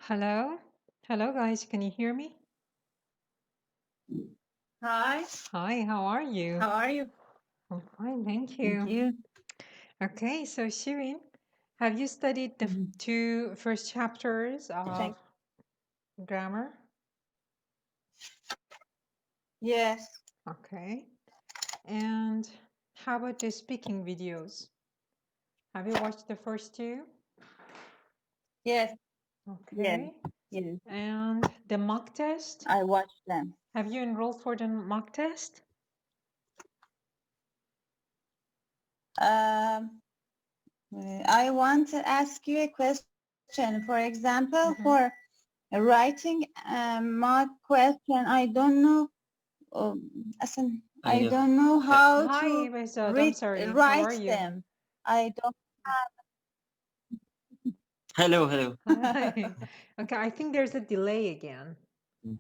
Hello? Hello, guys. Can you hear me? Hi, Hi, how are you? how are you? I'm fine, thank Thank you. you. Okay, so Shirin, have you studied the Mhm. two first chapters Thank of grammar? Yes, Okay. And how about the speaking videos? Have you watched the first two? yes, yes, Okay. yes. And the mock test? I watched them. Have you enrolled for the mock test? I want to ask you a question. For example, Mhm. for writing mock question, I don't know. I Hello. don't know how Hi, to Behzad. I'm sorry. How are write you? them. I don't. Hello. Hi. Okay, I think there's a delay again. Mm.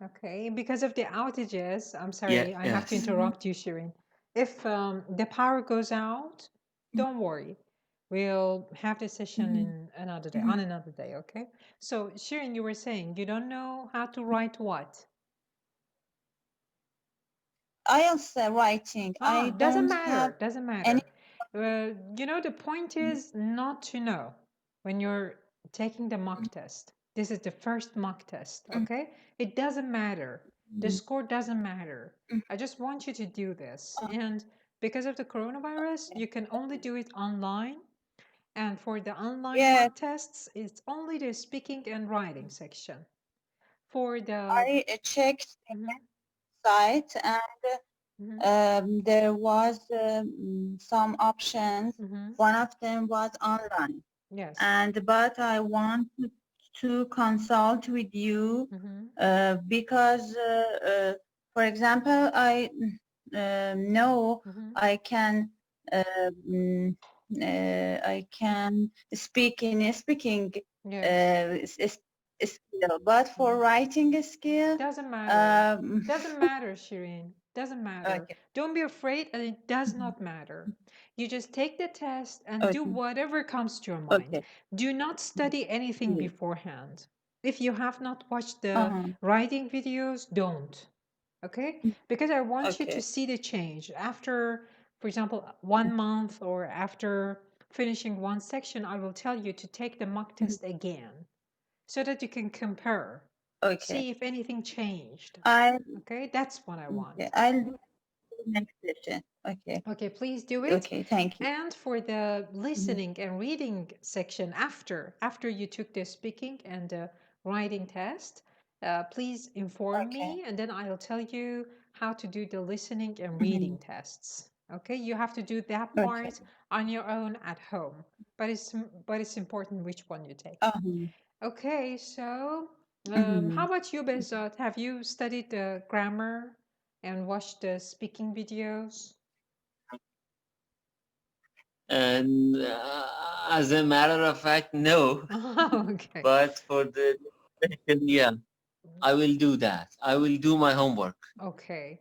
Okay, because of the outages, I'm Yeah, sorry, I have to yes. interrupt you, Shirin. If the power goes out, don't worry. We'll have the session Mhm, in another day, mhm. on another day, okay? So, Shirin, you were saying you don't know how to write what? IELTS writing. I Doesn't don't have matter, doesn't any. matter. The point is not to know when you're taking the mock test. This is the first mock test, okay? It doesn't matter. The score doesn't matter. I just want you to do this. And because of the coronavirus, you can only do it online. And for the online Yes, mock tests, it's only the speaking and writing section. For the I checked the Mhm, site and mhm, there was some options. mhm. One of them was online, Yes. but I want to consult with you Mhm, because, for example, I know mhm. I can I can speak in speaking Yes. skill, but for writing skill, Doesn't matter. um, Doesn't matter, Shireen. Doesn't matter. okay, Don't be afraid, and it does not matter. You just take the test and do okay, whatever comes to your mind. okay. Do not study anything Yes. beforehand. If you have not watched the Uh-huh. writing videos, don't. Okay? Because I want you to Okay. see the change. After, for example, 1 month or after finishing one section, I will tell you to take the mock test again so that you can compare. Okay. See if anything changed. I Okay, that's what I want. I'll do the next session. Okay. Okay, please do it. Okay. Thank you. And for the listening and reading section after you took the speaking and the writing test, please inform Okay. me, and then I'll tell you how to do the listening and Mhm. reading tests. Okay, you have to do that Okay. part on your own at home, but it's important which one you take. Uh-huh. Okay, so how Mhm. about you, Bezat? Have you studied the grammar and watched the speaking videos? And as a matter of fact, no. Oh, okay. But for the session, yeah, I will do that. I will do my homework. Okay.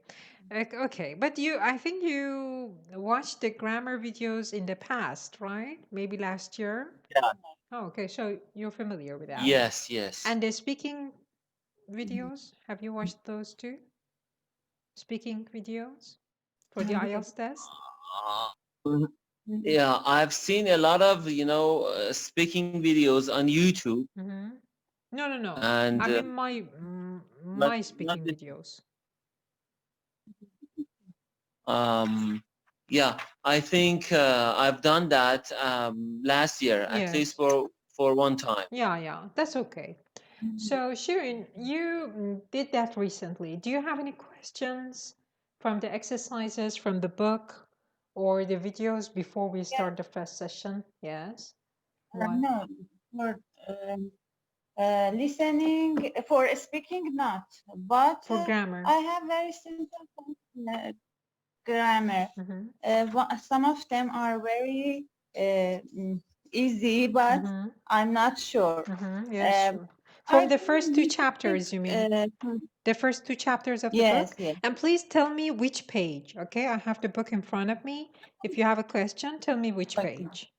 Okay, but I think you watched the grammar videos in the past, right? Maybe last year? Yeah. Oh, okay, so you're familiar with that. Yes. And the speaking videos, have you watched those too? Speaking videos for the IELTS test? Uh, yeah, I've seen a lot of, speaking videos on YouTube, Mm-hmm. No. and I mean not my not speaking the, videos. yeah. I think I've done that last year, at least Yes. for one time. Yeah, that's okay. So, Shirin, you did that recently. Do you have any questions from the exercises from the book or the videos before we Yeah. start the first session? Yes. What? No, for listening, for speaking, not. But For grammar. I have very simple grammar. Mm-hmm. Some of them are very easy, but Mm-hmm. I'm not sure. Mm-hmm. Yes, sure. I From the think first two we should, chapters, you mean? The first two chapters of the yes, book? yes. And please tell me which page, okay? I have the book in front of me. If you have a question, tell me which Okay. page.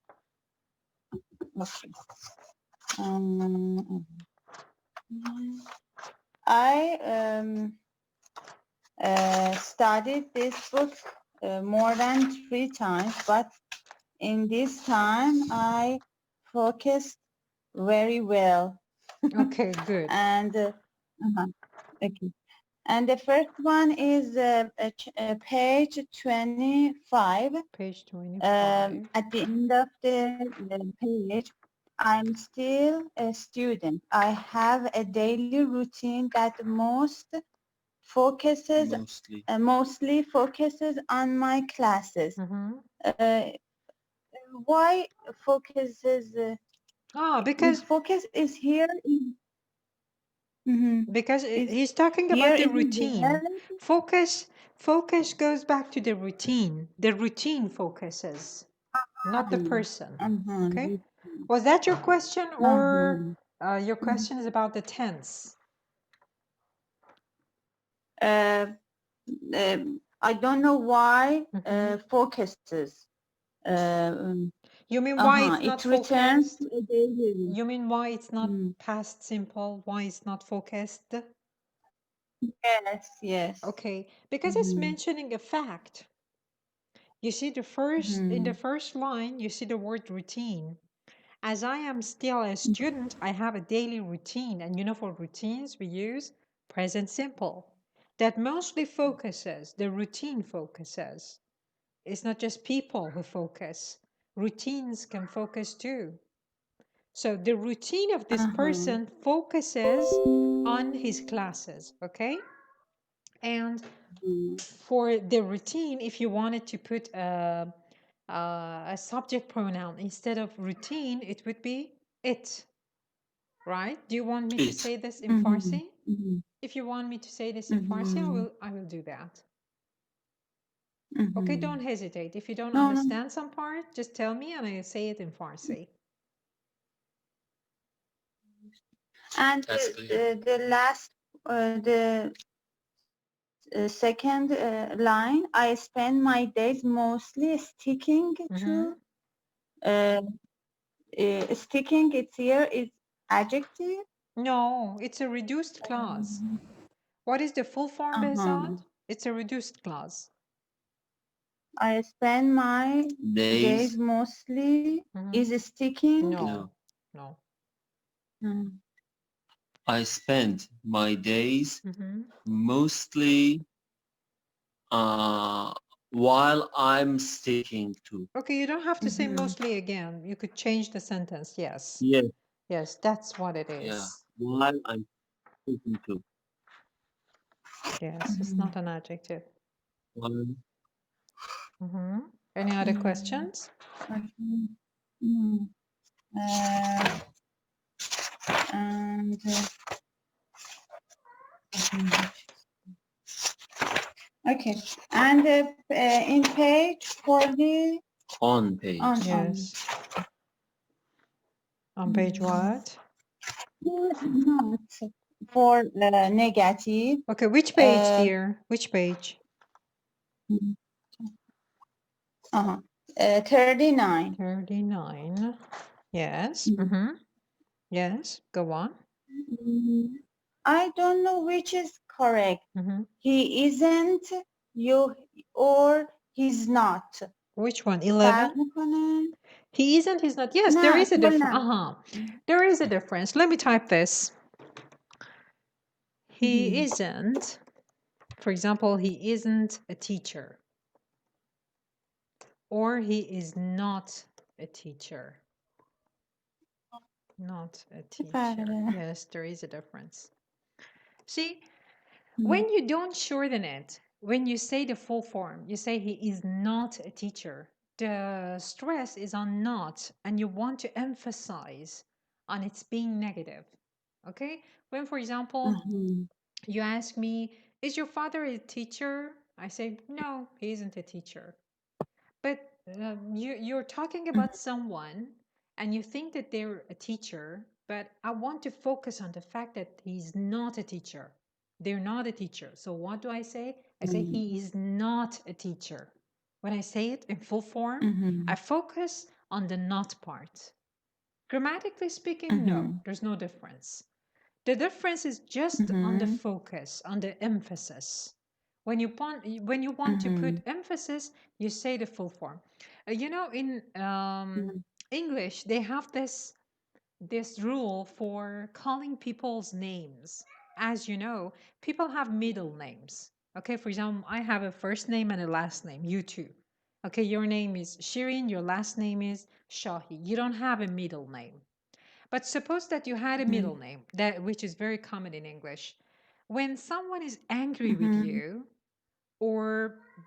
Okay. Um, I studied this book more than 3 times, but in this time I focused very well. Okay, good. And okay. And the first one is page 25. Page 25. At the end of the page, I'm still a student. I have a daily routine that mostly focuses on my classes. Why focuses? Because focus is here. because Is he's talking here about the in the routine. relative? Focus goes back to the routine. The routine focuses, not the person. Okay. Was that your question, or your question is about the tense? I don't know why focuses. You mean why it's not it returns focused? to a daily. You mean why it's not past simple? Why it's not focused? Yes, yes. Okay, because it's mentioning a fact. You see the first in the first line, you see the word routine. As I am still a student, I have a daily routine, and you know, for routines we use present simple. That mostly focuses, the routine focuses. It's not just people who focus. Routines can focus too. So the routine of this person focuses on his classes, okay? And for the routine, if you wanted to put a subject pronoun instead of routine, it would be it, right? Do you want me to say this in Farsi? If you want me to say this in Farsi, I will do that. Okay, don't hesitate. If you don't understand some part, just tell me and I'll say it in Farsi. And the last, the second line, I spend my days mostly sticking to, sticking it's here is adjective? No, it's a reduced clause. What is the full form, Behzad? It's a reduced clause. I spend my days mostly is sticking. No. I spend my days mostly while I'm sticking to. Okay, you don't have to say mostly again. You could change the sentence. Yes. Yes. Yes, that's what it is. Yeah. While I'm sticking to. Yes, it's not an adjective. Any other questions? And okay, and in page 40. On page. Yes. On page what? Not for negative. Okay, which page, dear? Which page? 39. 39. Yes. Yes, go on. I don't know which is correct. He isn't, you, or he's not. Which one? 11? He isn't, he's not. Yes, No, there is a difference. There is a difference. Let me type this. He isn't, for example, he isn't a teacher. Or he is not a teacher. Not a teacher. Yes, there is a difference. See, when you don't shorten it, when you say the full form, you say he is not a teacher. The stress is on not, and you want to emphasize on its being negative. Okay? When, for example, you ask me, is your father a teacher? I say, no, he isn't a teacher. But you're talking about someone and you think that they're a teacher, but I want to focus on the fact that he's not a teacher. They're not a teacher. So what do I say? I say he is not a teacher. When I say it in full form, I focus on the not part. Grammatically speaking, no, there's no difference. The difference is just on the focus, on the emphasis. When you want to put emphasis, you say the full form. You know, in English, they have this rule for calling people's names. As you know, people have middle names. Okay, for example, I have a first name and a last name. You too. Okay, your name is Shirin, your last name is Shahi. You don't have a middle name. But suppose that you had a middle name, which is very common in English. When someone is angry with you, or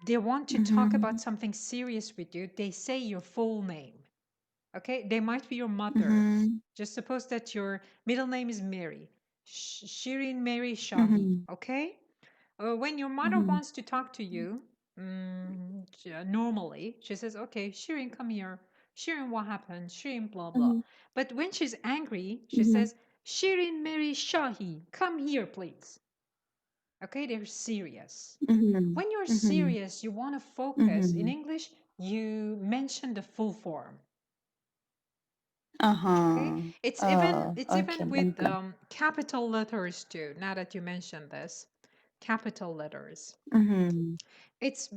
they want to talk about something serious with you, they say your full name. Okay, they might be your mother. Just suppose that your middle name is Mary, Shirin Mary Shahi. Okay, when your mother wants to talk to you, normally she says, "Okay, Shirin, come here. Shirin, what happened? Shirin, blah blah." But when she's angry, she says, "Shirin Mary Shahi, come here, please." Okay, they're serious. When you're serious, you want to focus. In English, you mention the full form. Okay, it's even with capital letters too. Now that you mentioned this, capital letters. It's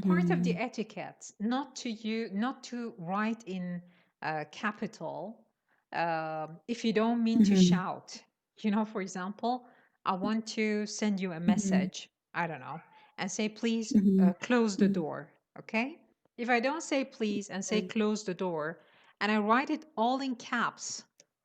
part of the etiquette not to write in capital if you don't mean to shout. You know, for example, I want to send you a message, I don't know, and say, please close the door. Okay, if I don't say please and say close the door, and I write it all in caps,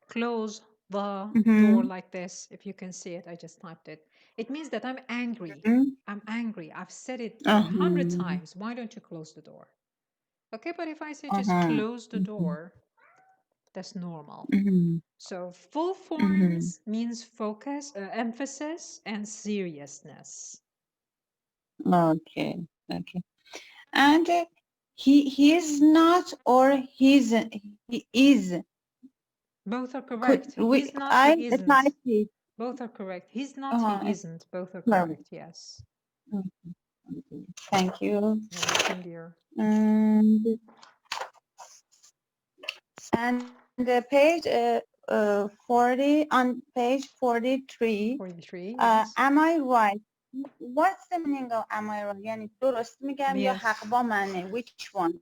close the door like this, if you can see it, I just typed it, it means that I'm angry. I'm angry. I've said it 100 times. Why don't you close the door? Okay, but if I say just close the door, that's normal. So full forms means focus, emphasis, and seriousness. Okay. And he is not, or he is. Both are correct. He's not, he isn't. Both are correct. He's not, he isn't. Both are correct, yes. Thank you. You're welcome, dear. And the page 40, on page 43, 43, yes. am I right? What's the meaning of am I right? یعنی درست میگم یا Yes. حق با منه? Which one?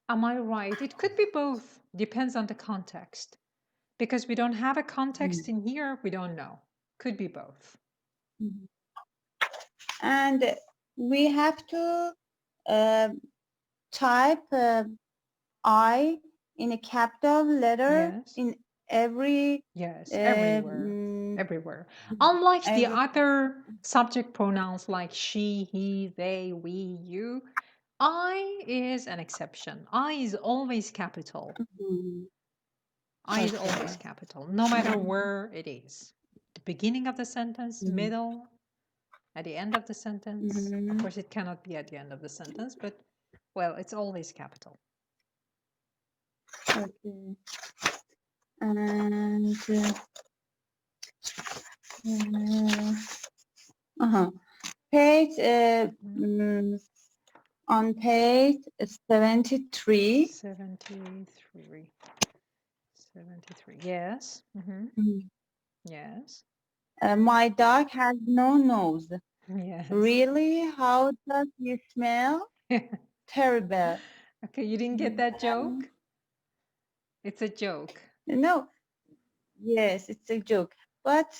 Am I right? It could be both. Depends on the context. Because we don't have a context in here, we don't know. Could be both. And we have to type I in a capital letter in every... Yes, everywhere. Everywhere. Unlike the other subject pronouns like she, he, they, we, you, I is an exception. I is always capital. I is always capital, no matter where it is. The beginning of the sentence, middle, at the end of the sentence. Of course, it cannot be at the end of the sentence, but, well, it's always capital. Okay. And page on page 73. 73. Yes. Yes. My dog has no nose. Yes. Really? How does he smell? Terrible. Okay, you didn't get that joke? It's a joke. No. Yes, it's a joke. But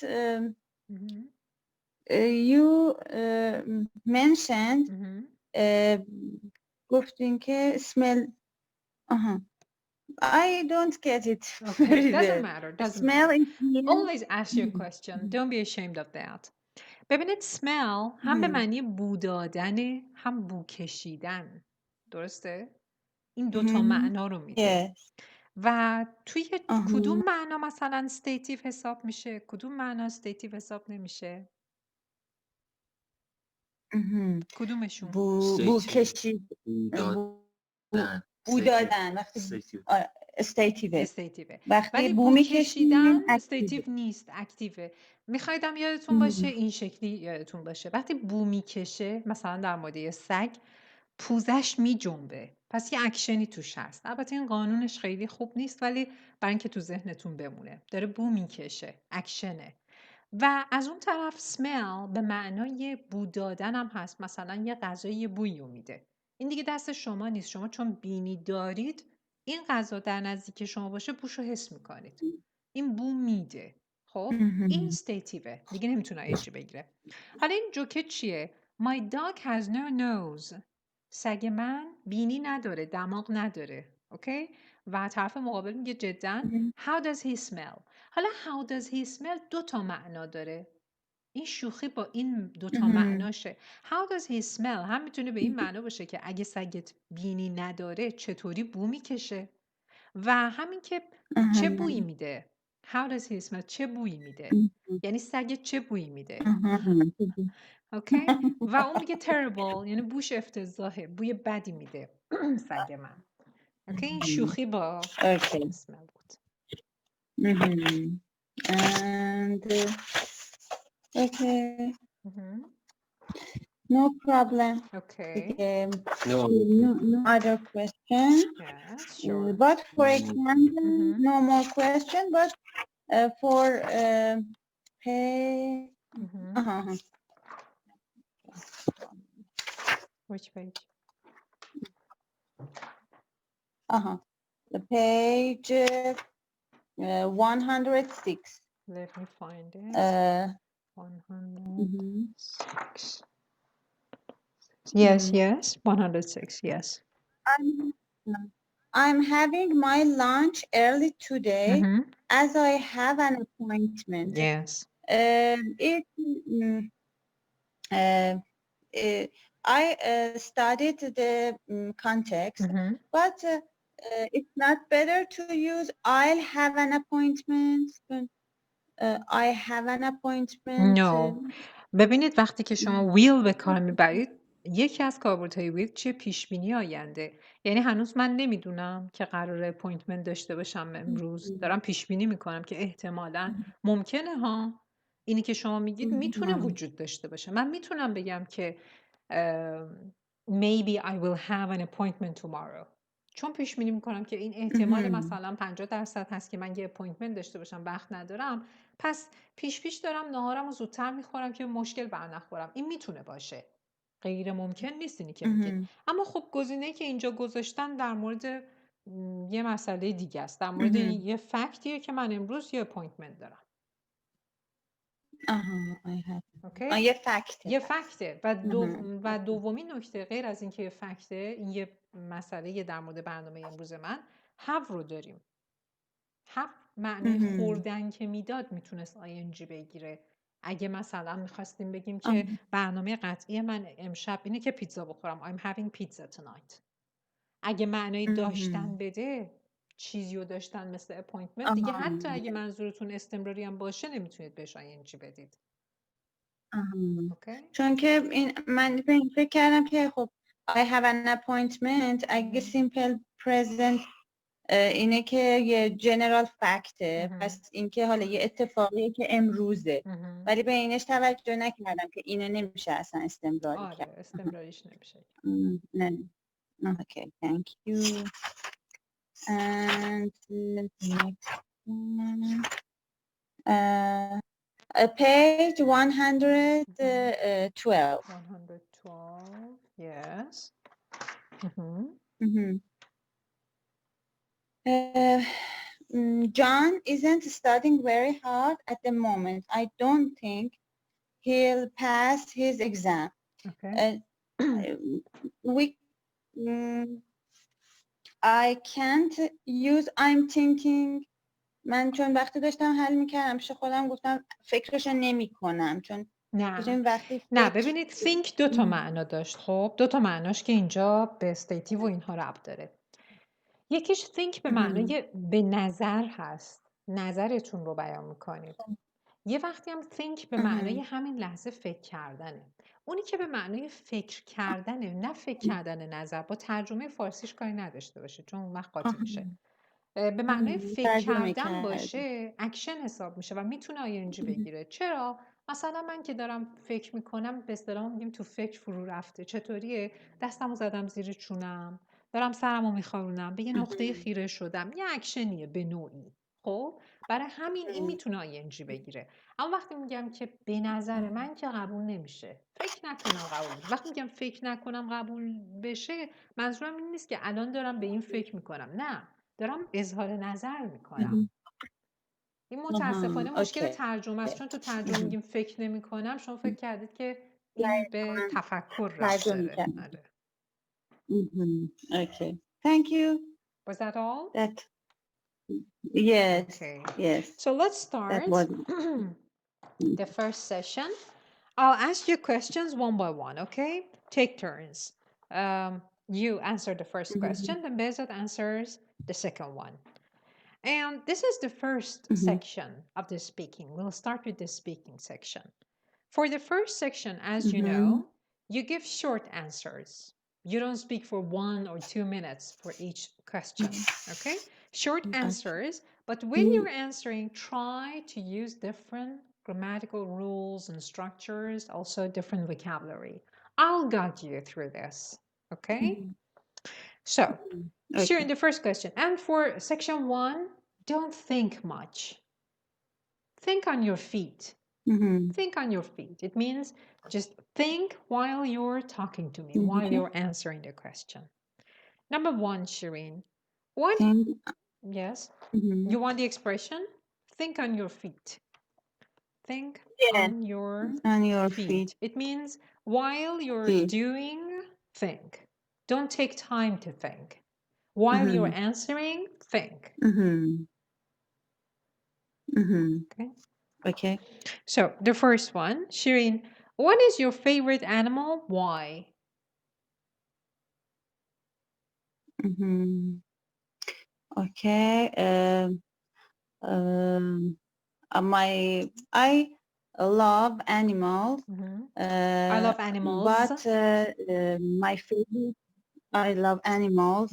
you mentioned گفتین که smell. I don't get it. Okay, doesn't matter. Doesn't Smell matter. Always ask your question. Don't be ashamed of that. ببینید smell هم به معنی بو دادن هم بو کشیدن. درسته؟ این دوتا معنا رو میده. و توی کدوم معنا مثلا استیتیو حساب میشه؟ کدوم معنا استیتیو حساب نمیشه؟ کدومشون؟ بو کشیدن. بو دادن. استیتیوه. ولی بو کشیدن استیتیو نیست، اکتیوه. میخوایدم یادتون باشه این شکلی یادتون باشه. وقتی بو میکشه مثلا در مورد یه سگ پوزش میجنبه. پس یه اکشنی توش هست. البته این قانونش خیلی خوب نیست، ولی برای اینکه تو ذهنتون بمونه داره بو میکشه، اکشنه. و از اون طرف smell به معنای بو دادن هم هست. مثلا یه غذایی یه بویی رو میده. این دیگه دست شما نیست. شما چون بینی دارید این غذا در نزدیک شما باشه بوش رو حس میکنید. این بو میده. خب این استیتیوه، دیگه نمیتونه اینجا بگیره. حالا این جوکه چیه؟ My dog has no nose. سگ من بینی نداره، دماغ نداره. اوکی؟ و طرف مقابل میگه جدا How does he smell؟ حالا how does he smell 2 تا معنا داره. این شوخی با این 2 تا معناشه. How does he smell هم میتونه به این معنا باشه که اگه سگت بینی نداره چطوری بو میکشه، و همین که چه بویی میده. How does he smell چه بویی میده، یعنی سگت چه بویی میده. اوکی؟ و اون میگه terrible یعنی بوش افتضاحه، بوی بدی میده سگ من. اوکی؟ این شوخی با Okay. smell بود. And okay, مهم. no problem. Okay. No. No other question. Yes, sure. But for example, no more question. But for pay. Which page? The page 106. Let me find it. 106. Yes, 106, yes. I'm having my lunch early today as I have an appointment. Yes. I studied the context, but it's not better to use I'll have an appointment. I have an appointment. No. ببینید وقتی که شما will به کار میبرید، یکی از کاربردهای will چیه؟ پیش بینی آینده. یعنی هنوز من نمیدونم که قراره اپوینتمنت داشته باشم امروز، دارم پیش بینی میکنم که احتمالاً ممکنه ها اینی که شما میگید میتونه وجود داشته باشه. من میتونم بگم که maybe I will have an appointment tomorrow. چون پیش بینی میکنم که این احتمال مثلا 50% هست که من یه اپوینتمنت داشته باشم، وقت ندارم، پس پیش دارم ناهارم رو زودتر میخورم که مشکل برنخورم. این میتونه باشه، غیر ممکن نیست اینی که میگید. اما خب گزینه‌ای که اینجا گذاشتن در مورد یه مسئله دیگه است، در مورد یه فکتیه که من امروز یه اپوینتمنت دارم. اوکی؟ یه فکته و دومین نکته غیر از اینکه یه فکته، این یه مسئله در مورد برنامه امروز من have رو داریم. have معنی خوردن که میداد میتونست ING بگیره. اگه مثلا میخواستیم بگیم که برنامه قطعی من امشب اینه که پیتزا بخورم I'm having pizza tonight. اگه معنی داشتن بده، چیزی رو داشتن مثل اپوینتمنت، دیگه حتی اگه منظورتون استمراری هم باشه نمیتونید بهش ING بدید. چون که من به این فکر کردم که خب I have an appointment اگه simple present اینه که یه جنرال فکته، پس اینکه حالا یه اتفاقیه که امروزه، ولی به اینش توجه نکردم که اینو نمیشه اصلا استمراری کرد. آره استمراریش نمیشه. نه. Okay, thank you. And next one. Page 112. 112, yes. John isn't studying very hard at the moment. I don't think he'll pass his exam. Okay. I can't use I'm thinking. من چون وقتی داشتم حل میکردم پیش خودم گفتم فکرشو نمی کنم، چون نه ببینید think 2 تا معنا داشت. خب 2 تا معناش که اینجا به استیتیو و اینها ربط داره. یکیش think به معنای به نظر هست، نظرتون رو بیان میکنید. یه وقتی هم think به معنای همین لحظه فکر کردنه. اونی که به معنای فکر کردنه، نه فکر کردن نظر، با ترجمه فارسیش کاری نداشته باشه چون اون وقت قاطی میشه. به معنای فکر کردن باشه اکشن حساب میشه و میتونه ING بگیره. چرا؟ مثلا من که دارم فکر میکنم به اصطلاح میگیم تو فکر فرو رفته. چطوریه؟ دستمو زدم زیر چونم، دارم سرمو میخارونم، به یه نقطه خیره شدم، یه اکشنیه به نوعی. خب برای همین این میتونه ING بگیره. اما وقتی میگم که به نظر من که قبول نمیشه، فکر نکنم قبول بشه. وقتی میگم فکر نکنم قبول بشه، منظورم این نیست که الان دارم به این فکر میکنم، نه، دارم اظهار نظر میکنم. این متاسفانه مشکل اوکی. ترجمه است، چون تو ترجمه میگیم فکر نمی کنم، شما فکر کردید که این به تفکر ربط ترجمه داره. می‌کنم. آره. Okay. Thank you. Was that all? That yes. Okay. Yes. So let's That start was the first session. I'll ask you questions one by one, okay? Take turns. You answer the first question, then Bezat answers the second one. And this is the first section of the speaking. We'll start with the speaking section. For the first section, as you know, you give short answers. You don't speak for 1 or 2 minutes for each question, okay? Short answers, but when you're answering, try to use different grammatical rules and structures, also different vocabulary. I'll guide you through this, okay? So, sharing the first question. And for section 1, don't think much. Think on your feet. Think on your feet. It means just think while you're talking to me, while you're answering the question. Number 1, Shireen. What? Yes. You want the expression? Think on your feet. Think on your feet. It means while you're doing, think. Don't take time to think. While you're answering, think. Okay. Okay. So the first one, Shireen, what is your favorite animal? Why? Okay. I love animals. I love animals. But my favorite. I love animals,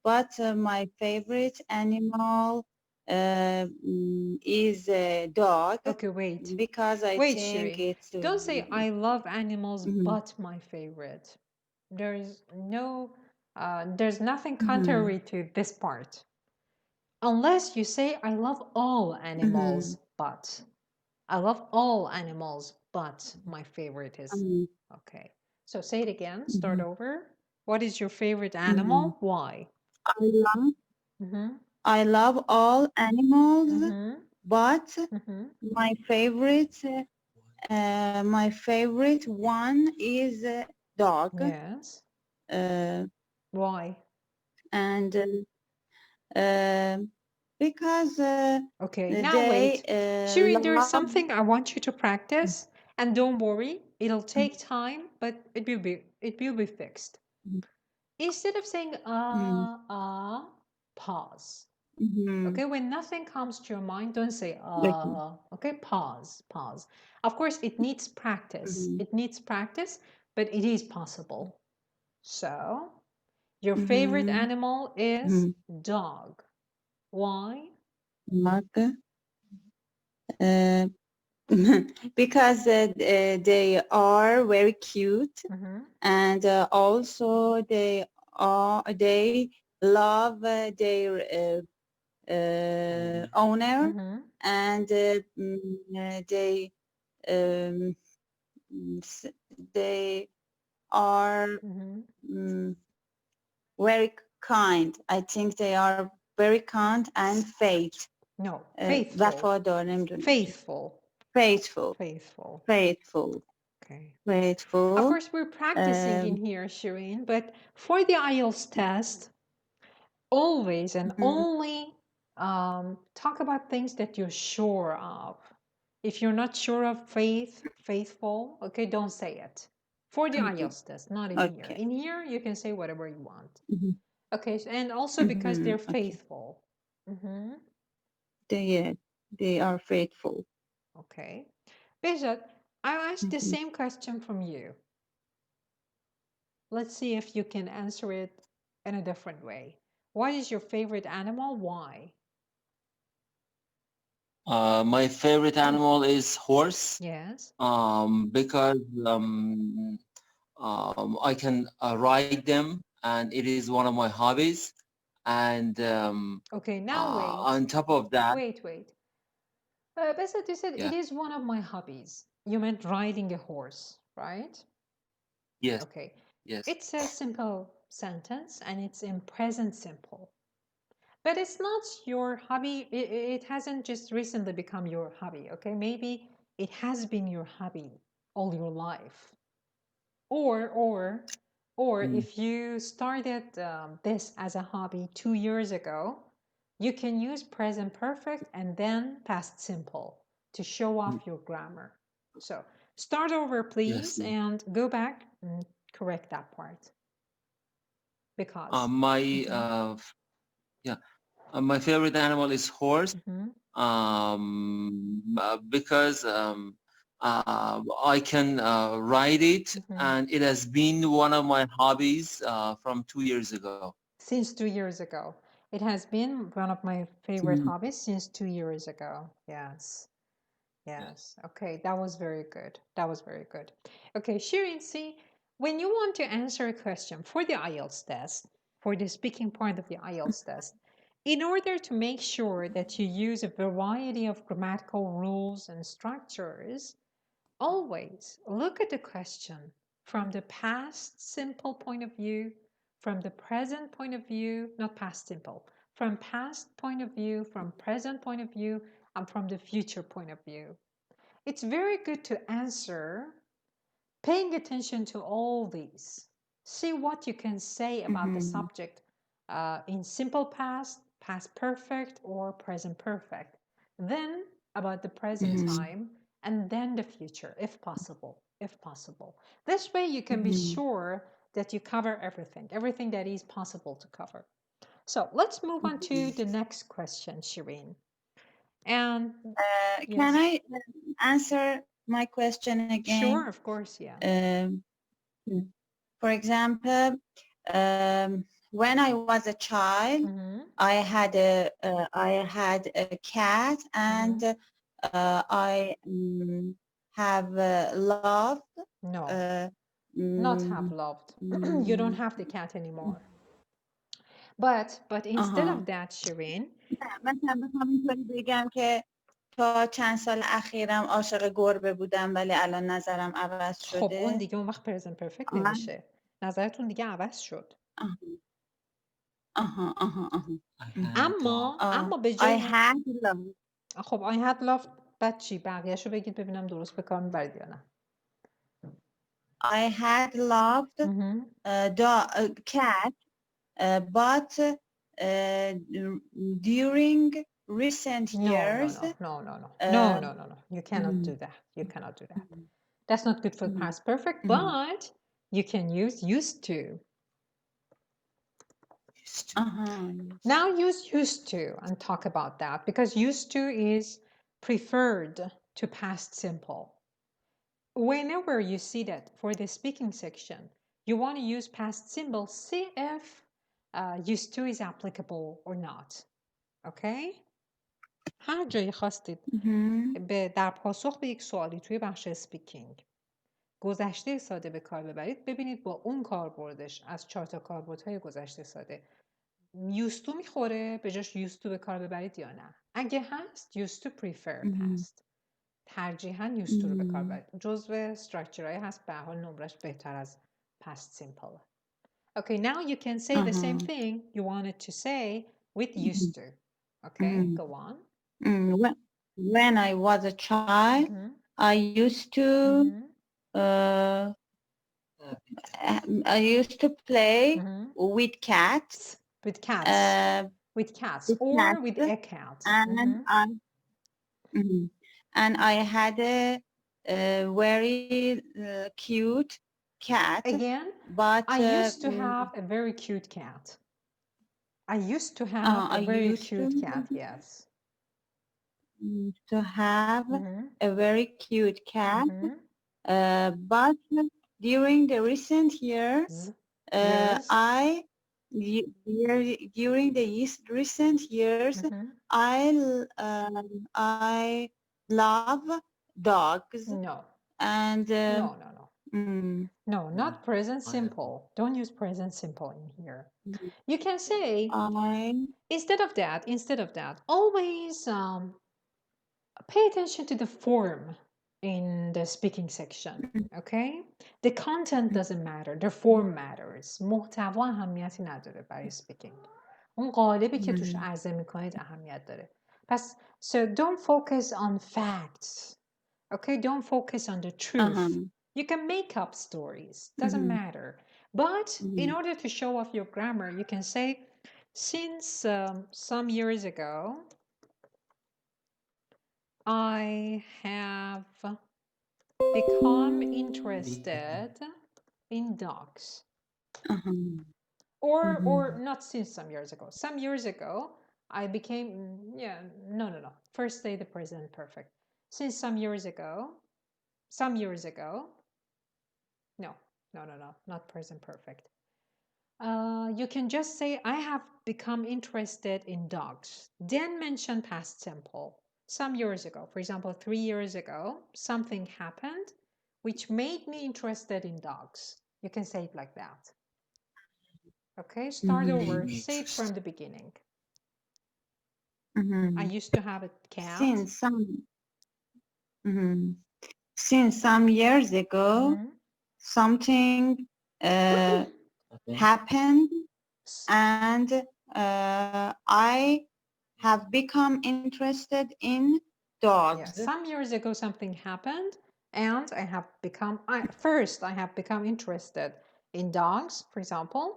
but my favorite animal is a dog. Okay, wait. Because I Wait, think Shireen. it's. Don't say I love animals, but my favorite. There's nothing contrary to this part. Unless you say I love all animals, but. I love all animals, but my favorite is. Okay. So say it again. Start over. What is your favorite animal? Why? I love all animals, but my favorite one is a dog. Yes. Uh, Why? and because Okay, now wait. Shireen, there is something I want you to practice, and don't worry, it'll take time, but it will be fixed. Instead of saying pause. Okay, when nothing comes to your mind, don't say okay, pause. Of course, it needs practice. It needs practice, but it is possible. So, your favorite animal is dog. Why? Because they are very cute, and also they love their owner, and they are very kind. I think they are very kind and faithful. No, faithful. Faithful. Okay. Faithful. Of course, we're practicing in here, Shireen, but for the IELTS test, always and only talk about things that you're sure of. If you're not sure of faithful, okay, don't say it. For the IELTS test, not in here. In here, you can say whatever you want. Okay, and also because they're faithful. They are faithful. Okay. Behzad, I'll ask the same question from you. Let's see if you can answer it in a different way. What is your favorite animal? Why? My favorite animal is horse. Yes. Because I can ride them and it is one of my hobbies. And okay, now wait. On top of that, Wait. Besset, you said it is one of my hobbies. You meant riding a horse, right? yes. Okay. Yes. It's a simple sentence and it's in present simple. But it's not your hobby. It hasn't just recently become your hobby, okay? Maybe it has been your hobby all your life. Or if you started this as a hobby 2 years ago, you can use present perfect and then past simple to show off your grammar. So start over, please, and go back and correct that part. Because my favorite animal is horse. Because I can ride it, and it has been one of my hobbies from 2 years ago. Since 2 years ago. It has been one of my favorite hobbies since 2 years ago. Yes. Yes. Okay, that was very good. That was very good. Okay, Shirin, see, when you want to answer a question for the IELTS test, for the speaking part of the IELTS test, in order to make sure that you use a variety of grammatical rules and structures, always look at the question from the past simple point of view, from the present point of view, not past simple, from past point of view, from present point of view, and from the future point of view. It's very good to answer paying attention to all these. See what you can say about the subject in simple past, past perfect, or present perfect. Then about the present time, and then the future, if possible. This way you can be sure that you cover everything that is possible to cover. So let's move on to the next question, Shireen. And can I answer my question again? Sure, of course, yeah. For example, when I was a child, I had a cat, and I have loved. No, not have loved. You don't have the cat anymore. But instead of that, Shireen. مثلا بخوام اینطوری بگم که تا چند سال اخیرم عاشق گربه بودم ولی الان نظرم عوض شده. خب اون دیگه اون وقت پرزنت پرفکت نمیشه. نظرتون دیگه عوض شد. اما به جای I had loved. خب I had loved بعد چی؟ بقیه‌شو بگید ببینم درست به کار میبرید یا نه. I had loved the cat, but during recent years. No. You cannot do that. That's not good for past perfect, but you can use used to. Now use used to and talk about that, because used to is preferred to past simple. Whenever you see that for the speaking section, you want to use past simple, see if used to is applicable or not. Okay? هر جایی خواستید در پاسخ به یک سوالی توی بخش اسپیکینگ گذشته ساده به کار ببرید، ببینید با اون کاربردش از 4 تا کاربردهای گذشته ساده used to میخوره، به جاش used to به کار ببرید یا نه. اگه هست used to preferred هست، ترجیحاً used to رو به کار ببرید. جزو استراکچرهای هست، به حال نمرش بهتر از past simple. Okay, now you can say the same thing you wanted to say with used to. Okay, go on. When I was a child, I used to play with cats. With cats. With a cat. And I had a very cute cat. Again, but I used to have a very cute cat. I used to have a very cute cat, yes. To have a very cute cat, but during the recent years, during the recent years, I love dogs. No. And No. No, not present simple. Don't use present simple in here. You can say, instead of that, always pay attention to the form in the speaking section, okay? The content doesn't matter, the form matters. محتوا اهمیتی نداره برای speaking. اون قالبی که توش عرضه میکنید اهمیت داره. پس so don't focus on facts, okay? Don't focus on the truth. You can make up stories, doesn't matter. But in order to show off your grammar, you can say, since some years ago, I have become interested in dogs. Or not since some years ago. Some years ago, I became, no. First say the present perfect. Since some years ago, no, not present perfect. You can just say, I have become interested in dogs. Then mention past simple. Some years ago, for example, 3 years ago, something happened which made me interested in dogs. You can say it like that. Okay, start over. Say it from the beginning. I used to have a cat. Since some years ago, something happened, and I have become interested in dogs. Yeah. Some years ago, something happened, and I have become interested in dogs, for example.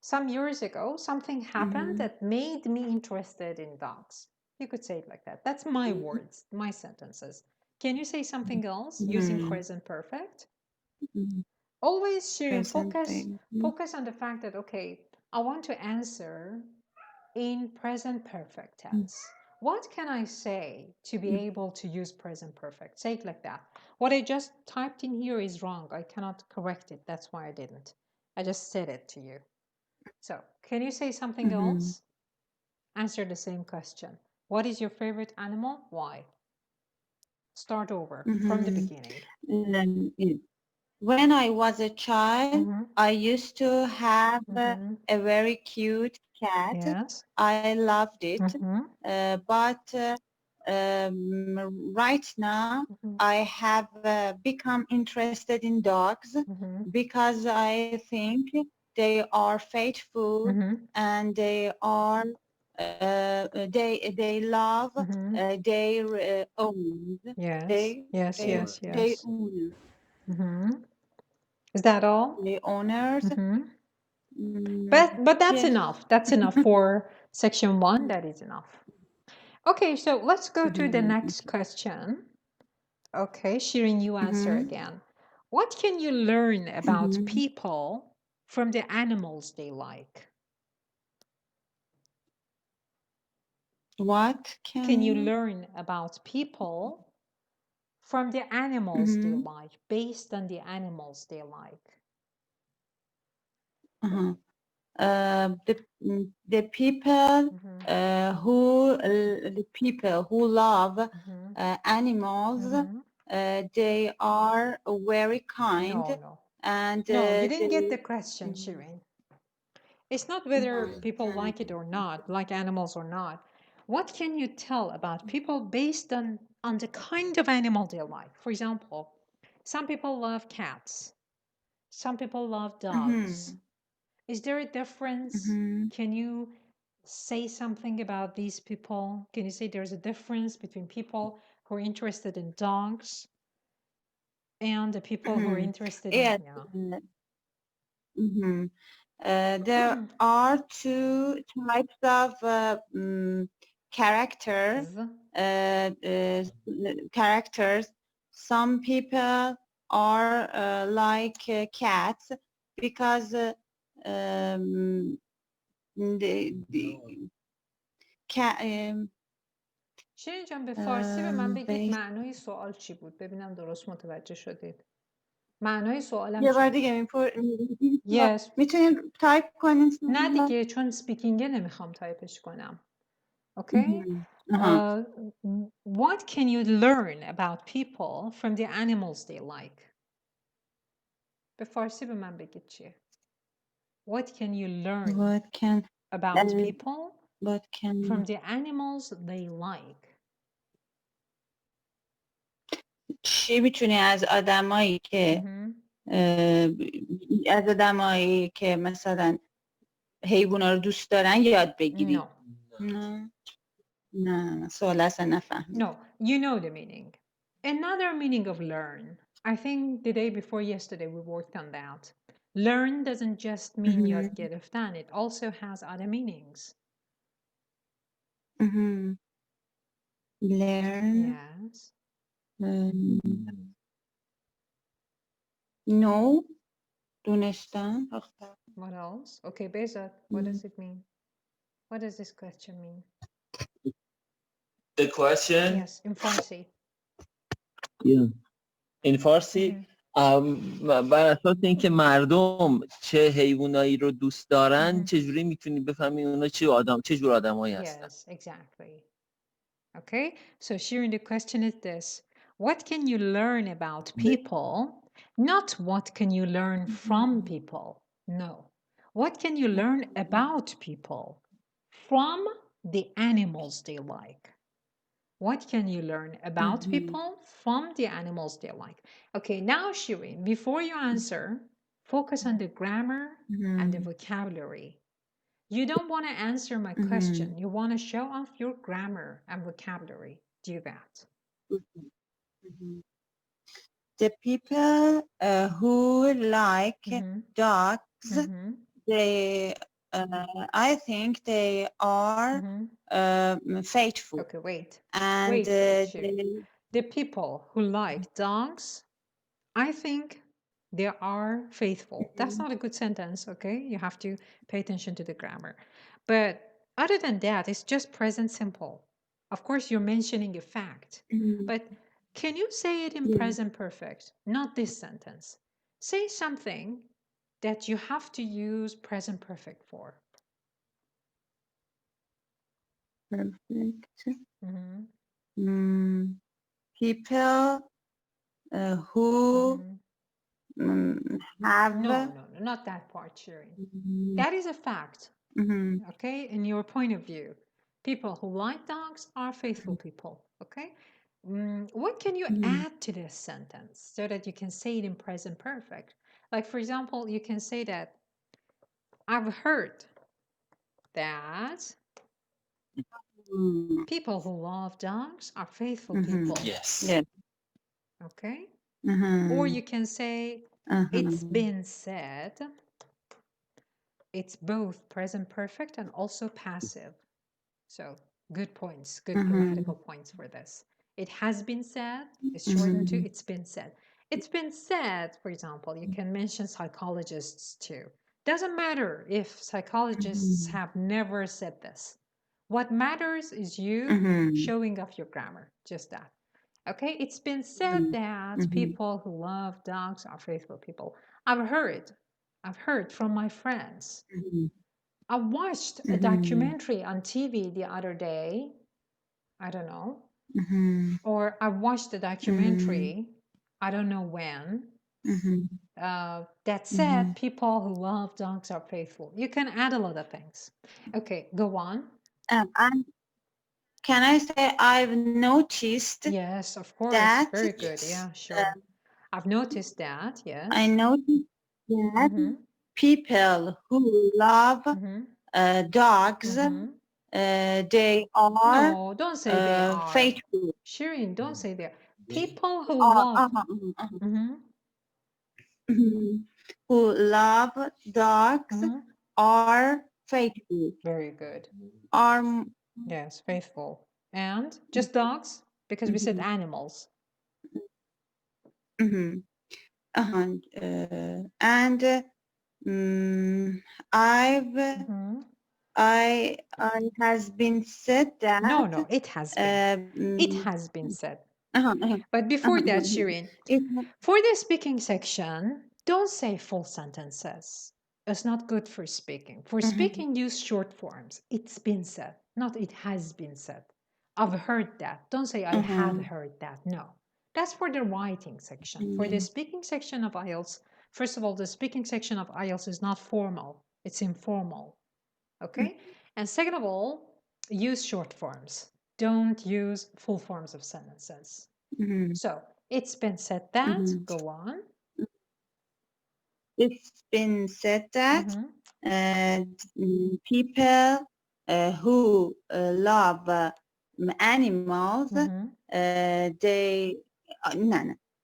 Some years ago, something happened that made me interested in dogs. You could say it like that. That's my words, my sentences. Can you say something else using present perfect? Always, Shirin, focus on the fact that, okay, I want to answer in present perfect tense. What can I say to be able to use present perfect? Say it like that. What I just typed in here is wrong. I cannot correct it. That's why I didn't. I just said it to you. So, can you say something else? Answer the same question. What is your favorite animal? Why? Start over from the beginning. When I was a child, I used to have a very cute cat. Yes. I loved it. But right now, I have become interested in dogs because I think they are faithful and they are they love their owners. Yes. They owners. Is that all? The owners. But that's enough. That's enough for section 1. That is enough. Okay, so let's go to the next question. Okay, Shirin, you answer again. What can you learn about people from the animals they like? What can you learn about people from the animals they like, based on the animals they like? The people who love animals, they are very kind. And no, you didn't get the question, Shirin. It's not whether people like it or not, like animals or not. What can you tell about people based on the kind of animal they like? For example, some people love cats. Some people love dogs. Is there a difference? Can you say something about these people? Can you say there's a difference between people who are interested in dogs and the people who are interested in... There are two types of characters. Some people are like cats because شیرین جان به فارسی به من بگید معنای سوال چی بود؟ ببینم درست متوجه شدید. معنای سوالم یه بار دیگه میتونین تایپ کنین؟ نه دیگه، چون سپیکینگه نمیخوام تایپش کنم. Okay? What can you learn about people from the animals they like? به فارسی به من بگید چیه. What can you learn What can about people what can from the animals they like. چی میتونی از آدمایی که از آدمایی که مثلا حیوونا رو دوست دارن یاد بگیری؟ No. نه سوال اصلا نفهمید. No, you know the meaning. Another meaning of learn. I think the day before yesterday we worked on that. Learn doesn't just mean یاد گرفتن. It also has other meanings. Learn. Yes. Know. دونستن. What else? Okay, Bezat, what does it mean? What does this question mean? The question? Yes, in Farsi. Yeah. In Farsi? بر اساس اینکه مردم چه حیوانایی رو دوست دارن چجوری میتونی بفهمی اونا چه جور آدمایی هستن؟ Yes, exactly. Okay, so Shirin, the question is this. What can you learn about people? Not what can you learn from people. No. What can you learn about people? From the animals they like. What can you learn about people from the animals they like? Okay, now Shirin, before you answer, focus on the grammar and the vocabulary. You don't want to answer my question. You want to show off your grammar and vocabulary. Do that. The people who like dogs, they, I think they are faithful. Okay, wait. And wait, the people who like dogs, I think they are faithful. That's not a good sentence, okay? You have to pay attention to the grammar. But other than that, it's just present simple. Of course, you're mentioning a fact, but can you say it in present perfect? Not this sentence. Say something that you have to use present perfect for. Perfect. People who have... No, not that part, Shirin. That is a fact, okay, in your point of view. People who like dogs are faithful people, okay? What can you add to this sentence so that you can say it in present perfect? Like, for example, you can say that, I've heard that people who love dogs are faithful people. Yes. Okay? Or you can say, it's been said. It's both present perfect and also passive. So good points, good grammatical points for this. It has been said, it's shortened to it's been said. It's been said, for example, you can mention psychologists too. Doesn't matter if psychologists have never said this. What matters is you showing off your grammar, just that. Okay, it's been said that people who love dogs are faithful people. I've heard from my friends. I watched a documentary on TV the other day. I don't know. Or I watched a documentary, I don't know when, that said people who love dogs are faithful. You can add a lot of things. Okay, go on. And can I say I've noticed... Yes, of course. That, very good. Yeah, sure. I've noticed that. Yes. I noticed that people who love dogs, they are... No, don't say they are. Faithful. Shirin, don't say they are. People who love. Who love dogs are faithful. Very good. Are... Yes, faithful. And just dogs? Because we said animals. And I has been said that... No, it has been. It has been said. But before that, Shirin, for the speaking section, don't say full sentences. It's not good for speaking. For speaking, use short forms. It's been said, not it has been said. I've heard that. Don't say I have heard that. No. That's for the writing section. For the speaking section of IELTS, First of all, the speaking section of IELTS is not formal, it's informal. Okay? And second of all, use short forms. Don't use full forms of sentences. So, it's been said that, go on. It's been said that people who love animals,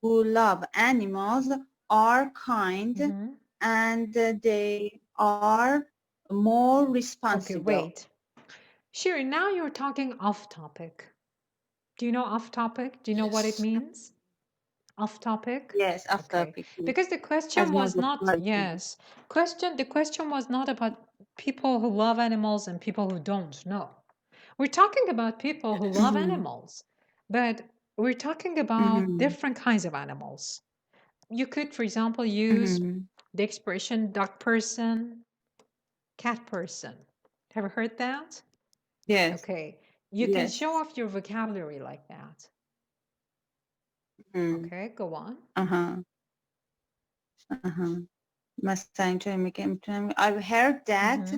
who love animals are kind and they are more responsible. Okay, wait. Shiri, now you're talking off topic. Do you know off topic? Do you know what it means? Off topic? Yes, off Okay. topic. Because the question was not, yes. The question was not about people who love animals and people who don't. No. We're talking about people who love animals, but we're talking about different kinds of animals. You could, for example, use the expression dog person, cat person. Have you heard that? Yes. Okay. You can show off your vocabulary like that. Okay, go on. مثلا اینطوری میگم I've heard that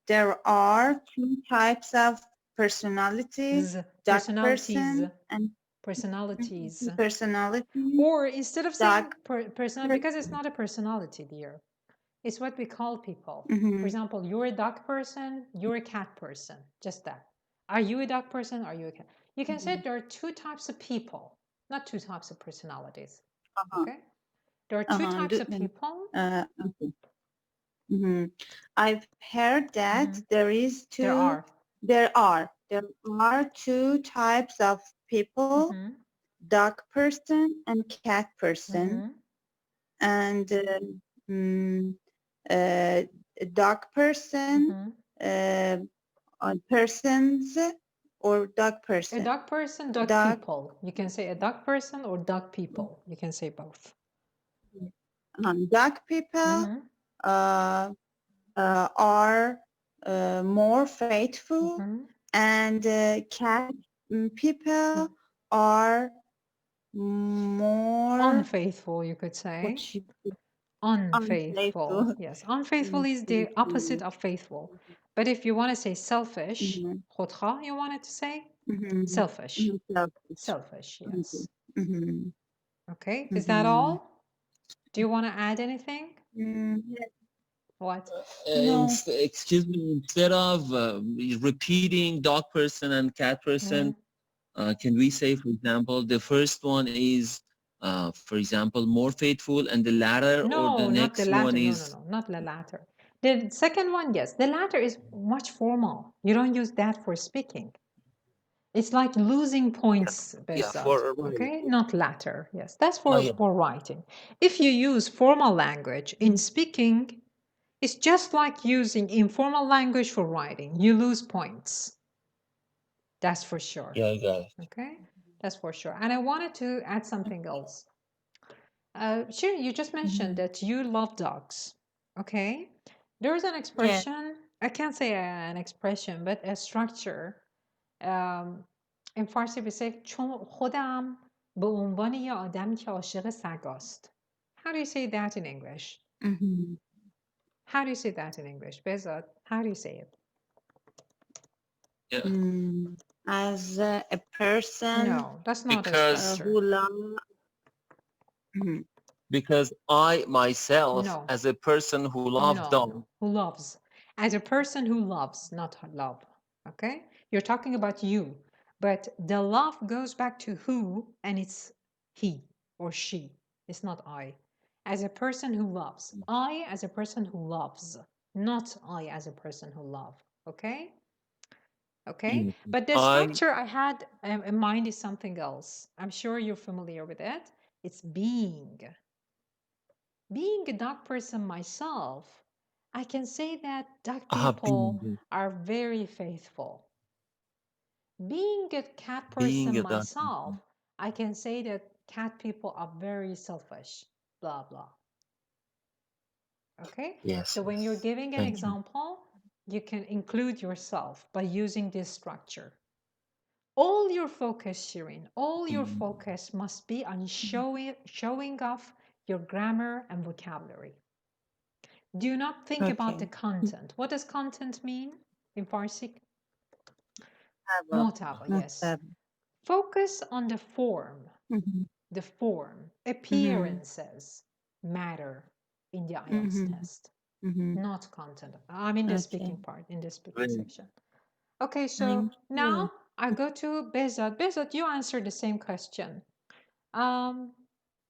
there are two types of personalities, dog person and personalities. Personality. Or instead of saying personality, because it's not a personality, dear. It's what we call people. For example, you're a dog person, you're a cat person. Just that. Are you a dog person? Are you a cat? You can say there are two types of people, not two types of personalities. Okay? There are two types of people. I've heard that there are two types of people, dog person and cat person. And dog person, persons or dog person. A dog person, dog people. You can say a dog person or dog people. You can say both. Dog people are more faithful, and cat people are more unfaithful, you could say. Unfaithful. Yes, unfaithful is the opposite of faithful. But if you want to say selfish, خودخواه, you wanted to say selfish. Selfish, yes. Okay, is that all? Do you want to add anything? What? No. Excuse me, instead of repeating dog person and cat person, can we say, for example, the first one is, for example, more faithful, and the latter, or the next one is... No, not the latter. The second one, yes. The latter is much formal. You don't use that for speaking. It's like losing points, okay? Not latter, yes. That's for writing. If you use formal language in speaking, it's just like using informal language for writing. You lose points. That's for sure. Yeah, I got it. Okay, that's for sure. And I wanted to add something else. Sure, you just mentioned that you love dogs. Okay, there's an expression. I can't say an expression, but a structure. In Farsi we say چون خودم به عنوان یه آدمی که عاشق سگاست. How do you say that in English? How do you say that in English? Behzad, how do you say it? As a person. No, that's not a structure. Who loves. Because I myself, as a person who loves dogs. Who loves. As a person who loves, not love. Okay? You're talking about you. But the love goes back to who, and it's he or she. It's not I. As a person who loves. I as a person who loves. Not I as a person who love. Okay? Okay? But the structure I had in mind is something else. I'm sure you're familiar with it. It's being. Being a dog person myself, I can say that dog people are very faithful. Being a cat person myself, I can say that cat people are very selfish, blah, blah. Okay? Yes. So when you're giving an example, you can include yourself by using this structure. All your focus, Shirin, all your focus must be on showing off your grammar and vocabulary. Do not think about the content. What does content mean in Farsi? Muhtava, yes. Focus on the form. The form, appearances matter in the IELTS test, not content. I'm in the speaking part, in the speaking section. Okay, so now I go to Bezat. Bezat, you answer the same question.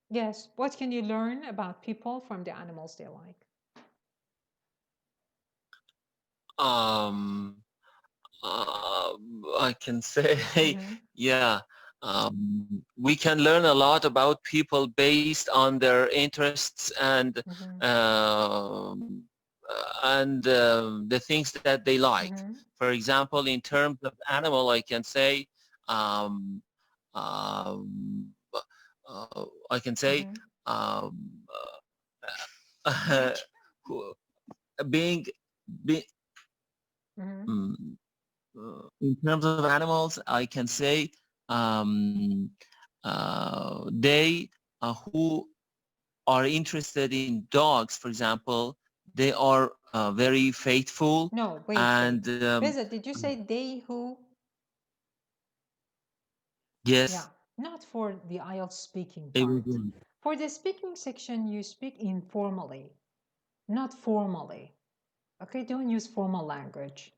Yes, what can you learn about people from the animals they like? I can say, yeah, we can learn a lot about people based on their interests and the things that they like. For example, in terms of animal, I can say, being in terms of animals, I can say they who are interested in dogs, for example, they are very faithful. No, wait. And Bezat, did you say they who? Yes. Yeah, not for the IELTS speaking part. For the speaking section, you speak informally, not formally. Okay, don't use formal language.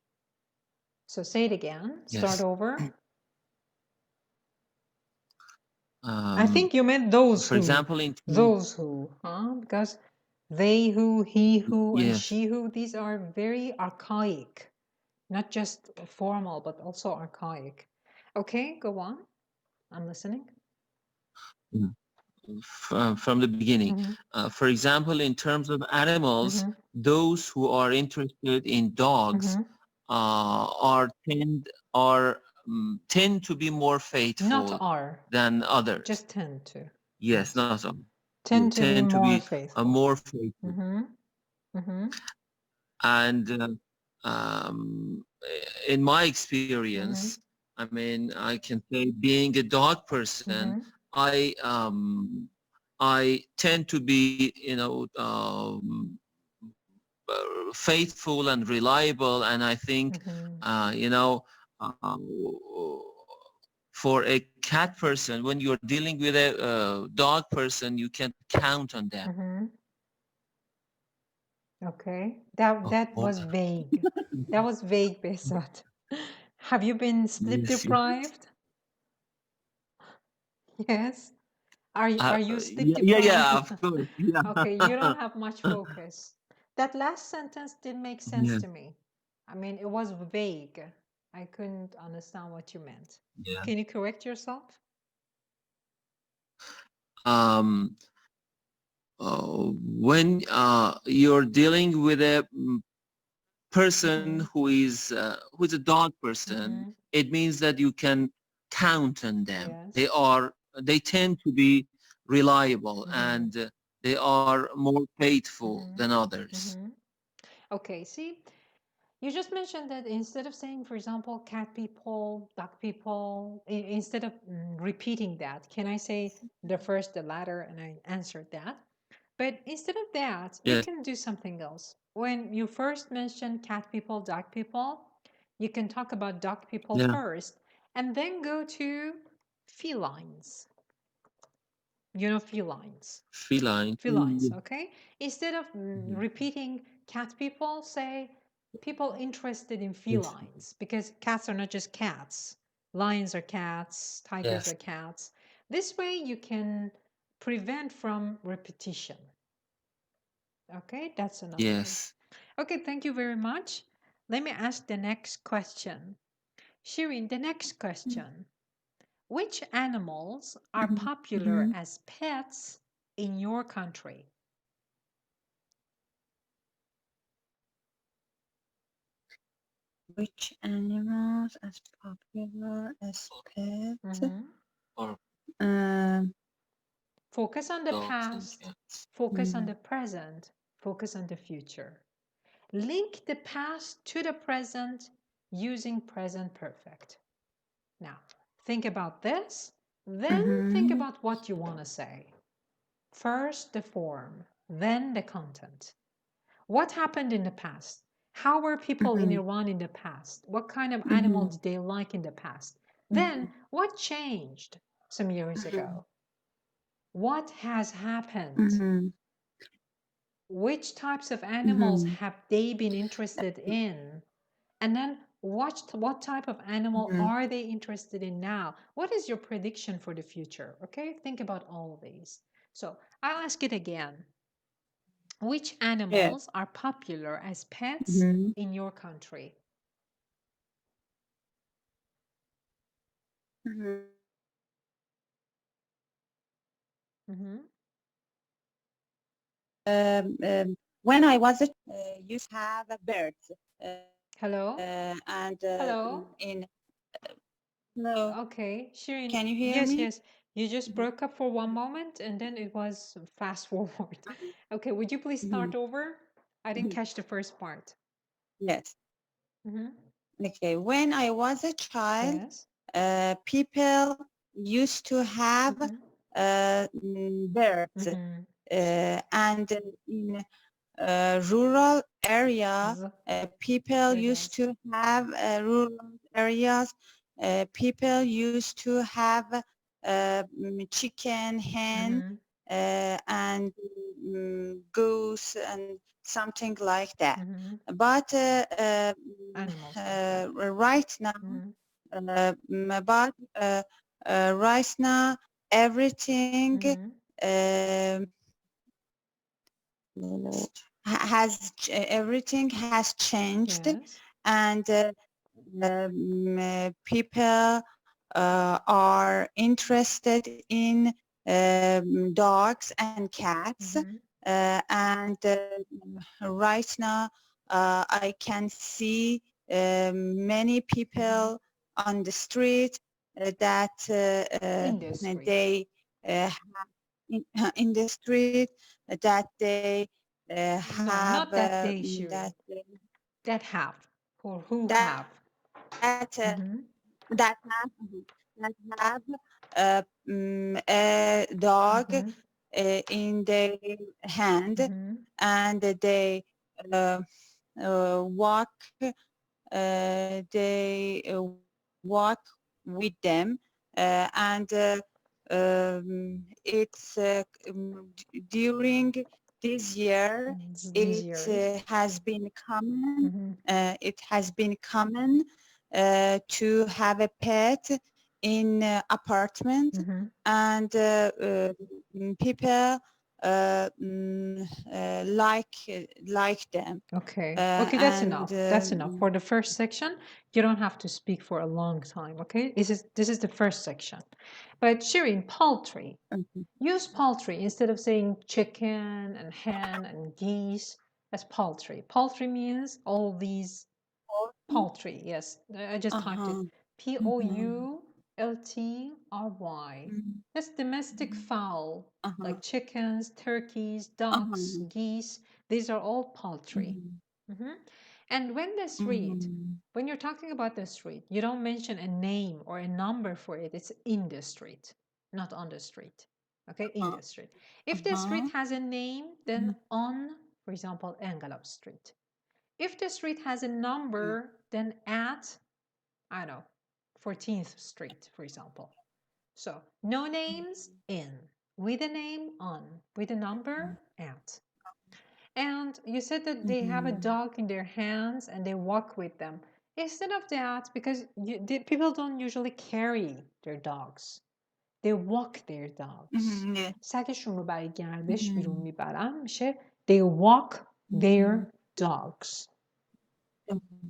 So say it again. Start over. I think you meant those for who. example, Those who, huh? Because they who, he who, and she who, these are very archaic. Not just formal, but also archaic. Okay, go on. I'm listening. From the beginning. For example, in terms of animals, those who are interested in dogs tend to be more faithful Not are. than others. Just tend to. Yes, not all. Tend to be more faithful. More faithful. And in my experience, I mean, I can say being a dog person, I tend to be, faithful and reliable, and I think, for a cat person, when you're dealing with a dog person, you can count on them. Okay, that was vague. That was vague, Besat. Have you been sleep deprived? Yes. Are you sleep deprived? Yeah, of course. Yeah. Okay, you don't have much focus. That last sentence didn't make sense to me. I mean, it was vague. I couldn't understand what you meant. Yeah. Can you correct yourself? When you're dealing with a person who is a dog person, it means that you can count on them. Yes. They tend to be reliable and they are more faithful than others. Okay, see, you just mentioned that instead of saying, for example, cat people, dog people, instead of repeating that, can I say the latter, and I answered that? But instead of that, you can do something else. When you first mention cat people, dog people, you can talk about dog people first, and then go to felines. You know, felines. Felines, okay? Instead of repeating cat people, say people interested in felines, because cats are not just cats. Lions are cats, tigers are cats. This way you can prevent from repetition. Okay, that's another way. Okay, thank you very much. Let me ask the next question. Shirin, the next question. Which animals are popular as pets in your country? Which animals as popular as pets? Focus on the past, focus on the present, focus on the future. Link the past to the present using present perfect. Now, think about this, then think about what you want to say. First the form, then the content. What happened in the past? How were people in Iran in the past? What kind of animals did they like in the past? Then what changed some years ago? What has happened? Which types of animals have they been interested in? And then what type of animal are they interested in now? What is your prediction for the future? Okay, think about all these. So I'll ask it again. Which animals are popular as pets in your country? When I was a used to have birds. Hello? And Hello? no. Okay, Shirin. Can you hear Yes, me? yes. You just broke up for one moment and then it was fast forward. Okay, would you please start over? I didn't catch the first part. Yes. Okay. When I was a child, Yes. people used to have birds, and in rural area, people used to have rural areas. People used to have chicken, hen, and goose, and something like that. But right now, right now, everything everything has changed. Yes. And people are interested in dogs and cats. And right now, I can see many people on the street that they in the street that they have not that they should. That have or who have. That have a dog in their hand, and they walk with them, and it's during this year it has been common. It has been common to have a pet in apartment, and people like them. Okay. Okay, that's enough. That's enough for the first section. You don't have to speak for a long time. Okay, this is the first section. But Shirin, poultry. Use poultry instead of saying chicken and hen and geese as poultry. Poultry means all these poultry. Yes, I just typed it. Poultry. That's domestic fowl, like chickens, turkeys, ducks, geese. These are all poultry. And when the street, when you're talking about the street, you don't mention a name or a number for it. It's in the street, not on the street. Okay, in the street. If the street has a name, then on, for example, Engelab Street. If the street has a number, then at, I don't know, 14th Street, for example. So no names, in. With a name, on. With a number, at. And you said that they have a dog in their hands and they walk with them. Instead of that, because people don't usually carry their dogs. They walk their dogs. سگشون رو برای گردش بیرون میبرن میشه they walk their dogs.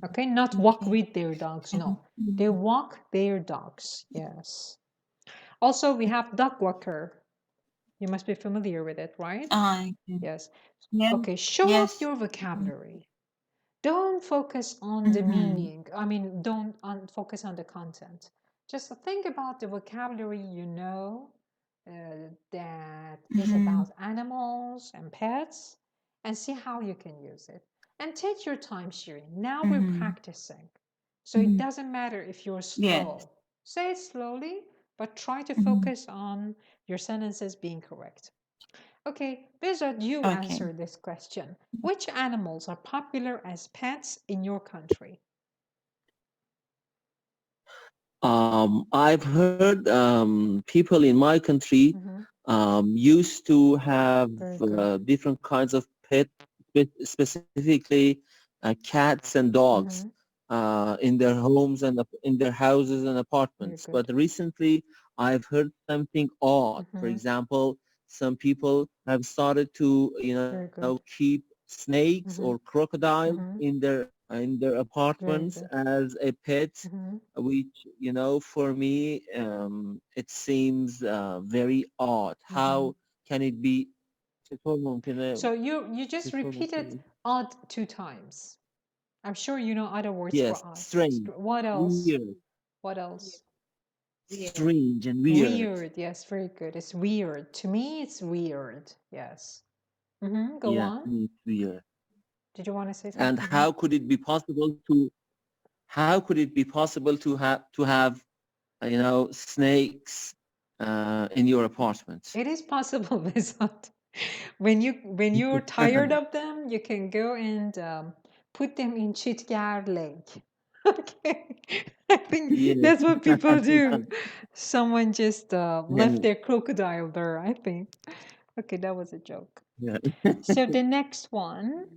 Okay, not walk with their dogs, no. They walk their dogs, yes. Also, we have dog walker. You must be familiar with it, right? Yes. Okay, show off your vocabulary. Don't focus on the meaning. I mean, don't focus on the content. Just think about the vocabulary you know that is about animals and pets, and see how you can use it. And take your time, Shirin. Now we're practicing. So it doesn't matter if you're slow. Say it slowly, but try to focus on your sentences being correct. Okay, Bezat, you Okay. answer this question. Which animals are popular as pets in your country? I've heard people in my country used to have Very good. different kinds of pets, specifically cats and dogs in their homes and in their houses and apartments. good. But recently, I've heard something odd. For example, some people have started to, Very good. keep snakes or crocodiles in their apartments good. as a pet, which, for me, it seems very odd. How can it be? So you just repeated odd 2 times. I'm sure you know other words Yes, for odd. strange, What else? weird, What else? strange and weird. Weird. Yes, very good. It's weird. To me, it's weird. Yes. Go Yeah, on. it's weird. Did you want to say And something? how could it be possible to have snakes in your apartment? It is possible, Bezat. When you're tired of them, you can go and put them in Chitgar Lake. Okay, I think Yes. that's what people do. Someone just left their crocodile there, I think. Okay, that was a joke. Yeah. So the next one.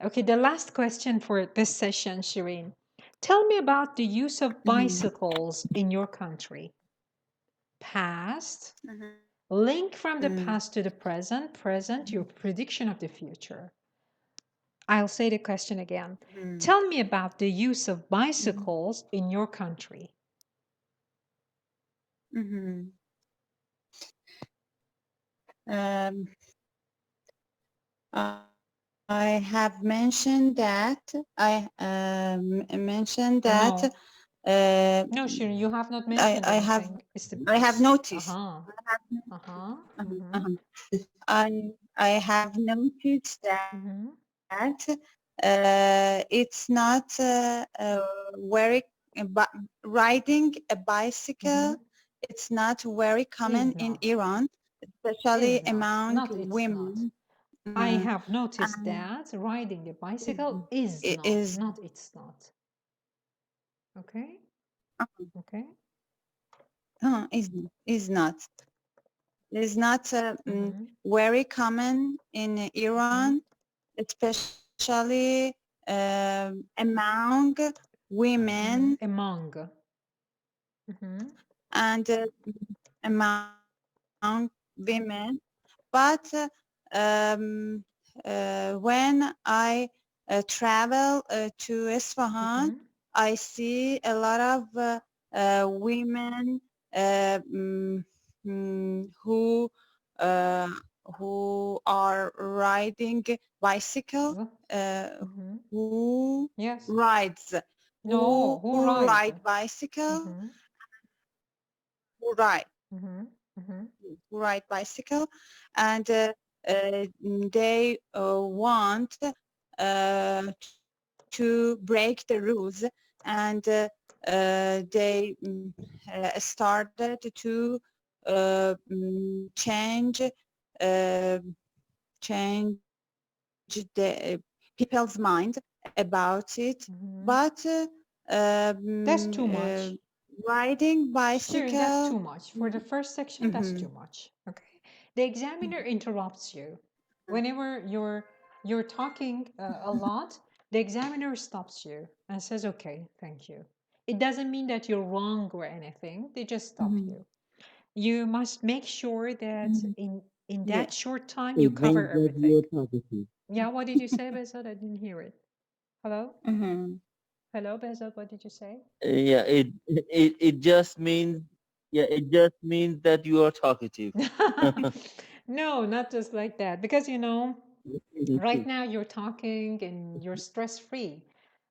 Okay, the last question for this session, Shireen. Tell me about the use of bicycles in your country. Past, link from the past to the present, present, your prediction of the future. I'll say the question again. Tell me about the use of bicycles in your country. I have mentioned that No, Shirin, you have not mentioned I anything. have noticed. I have noticed that it's not very riding a bicycle. It's not very common in Iran, especially among women. I have noticed that riding a bicycle is not it's not. Okay? Okay. Is not. It's not very common in Iran, especially among women and among women. But when I travel to Isfahan, I see a lot of women who are riding bicycle, who rides, No, who ride bicycle, who ride bicycle, and they want to break the rules, and they started to change the people's mind about it, but that's too much. Riding bicycle. Sure, that's too much. For the first section, that's too much. Okay. The examiner interrupts you. Whenever you're talking a lot, the examiner stops you and says, okay, thank you. It doesn't mean that you're wrong or anything. They just stop you. You must make sure that in that short time you cover everything. Yeah, what did you say, Bezat? I didn't hear it. Hello? Hello, Bezat, what did you say? Yeah, it just means that you are talkative. No, not just like that. Because right now you're talking and you're stress-free.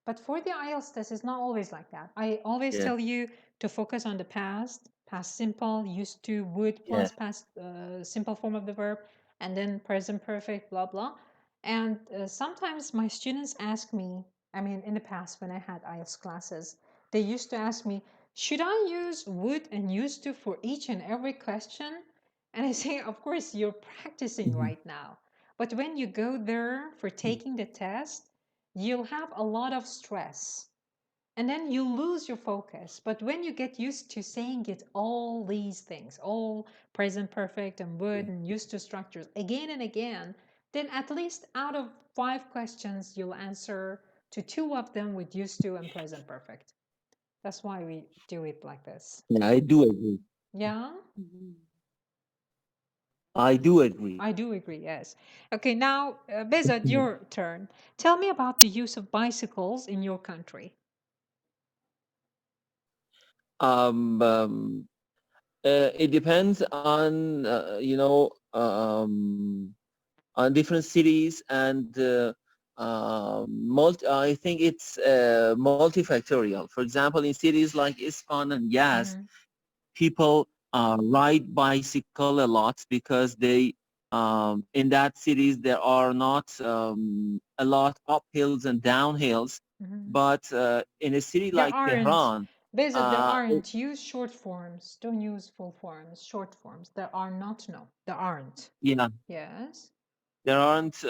But for the IELTS test, it's not always like that. I always tell you to focus on the past simple, used to, would, plus past simple form of the verb, and then present perfect, blah, blah. And sometimes my students ask me, I mean, in the past when I had IELTS classes, they used to ask me, should I use would and used to for each and every question? And I say, of course, you're practicing right now. But when you go there for taking the test, you'll have a lot of stress. And then you lose your focus. But when you get used to saying it, all these things, all present perfect and would and used to structures again and again, then at least out of 5 questions, you'll answer to 2 of them with used to and present perfect. That's why we do it like this. Yeah, I do agree. Yeah? I do agree. I do agree, yes. Okay, now, Bezat, your turn. Tell me about the use of bicycles in your country. It depends on on different cities, and I think it's multifactorial. For example, in cities like Isfahan and Yazd, people ride bicycle a lot because they in that cities there are not a lot uphills and downhills. But in a city There like aren't. Tehran, Bezat, there aren't. Use short forms. Don't use full forms. Short forms. There are not. No, there aren't. yeah, Yes. there aren't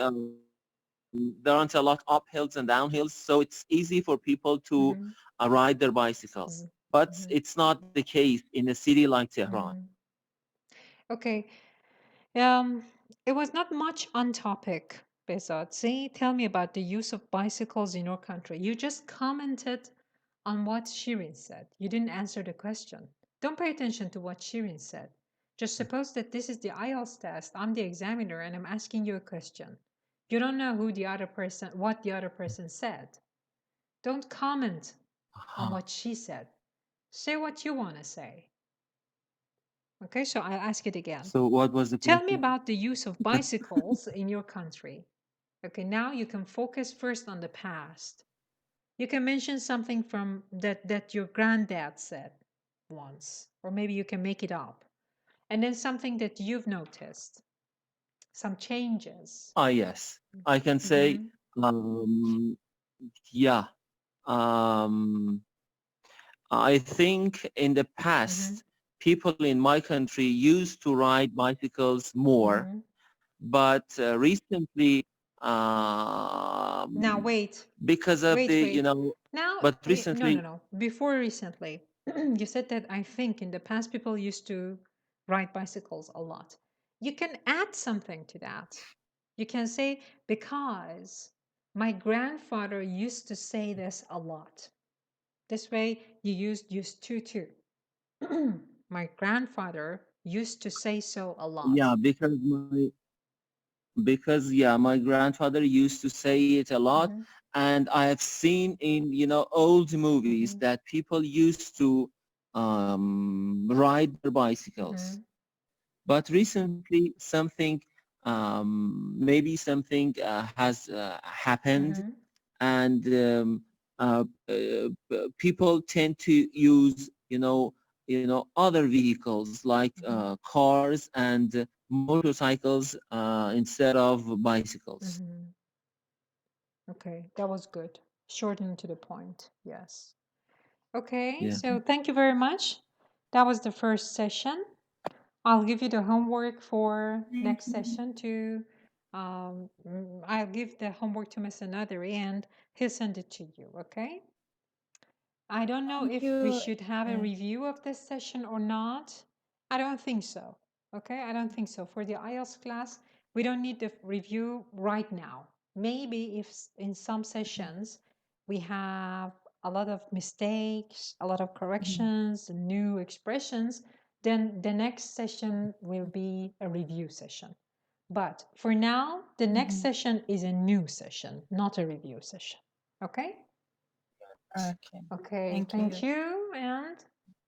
a lot uphills and downhills, so it's easy for people to ride their bicycles. But it's not the case in a city like Tehran. Okay. It was not much on topic, Bezat. See, tell me about the use of bicycles in your country. You just commented on what Shirin said. You didn't answer the question. Don't pay attention to what Shirin said. Just suppose that this is the IELTS test. I'm the examiner and I'm asking you a question. You don't know what the other person said. Don't comment on what she said. Say what you want to say. Okay, so I'll ask it again. So what was the Tell question? me about the use of bicycles in your country. Okay, now you can focus first on the past. You can mention something from that your granddad said once, or maybe you can make it up. And then something that you've noticed, some changes. Ah, yes. I can say, yeah. I think in the past, people in my country used to ride bicycles more, but recently, Now wait. because of Wait. Now, but recently, no. Before recently, you said that I think in the past people used to ride bicycles a lot. You can add something to that. You can say, because my grandfather used to say this a lot. This way you used to too. My grandfather used to say so a lot. yeah, my grandfather used to say it a lot. And I have seen in old movies that people used to ride their bicycles. But recently something maybe something has happened, and people tend to use other vehicles like cars and motorcycles instead of bicycles. Okay, that was good. Short and to the point. Yes. Okay, Yeah. so thank you very much. That was the first session. I'll give you the homework for next session to I'll give the homework to Mr. Nadiri and he'll send it to you, okay? I don't know if we should have a review of this session or not. I don't think so. Okay, I don't think so. For the IELTS class, we don't need the review right now. Maybe if in some sessions we have a lot of mistakes, a lot of corrections, new expressions, then the next session will be a review session. But for now, the next session is a new session, not a review session. Okay? Okay, thank you and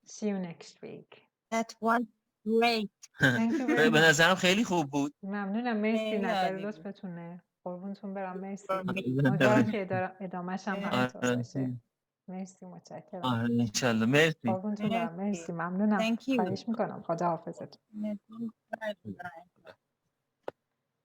see you next week. That was great. Thank you very به much. نظرم خیلی خوب بود. ممنونم، مرسی، نظر لطفتونه. قربونتون برم، مرسی. امیدوارم که ادامهش هم همینطور باشه. مرسی، متشکرم. آره انشالله. مرسی. قربونتون برم، مرسی، ممنونم. خواهش میکنم. خدا حافظتون.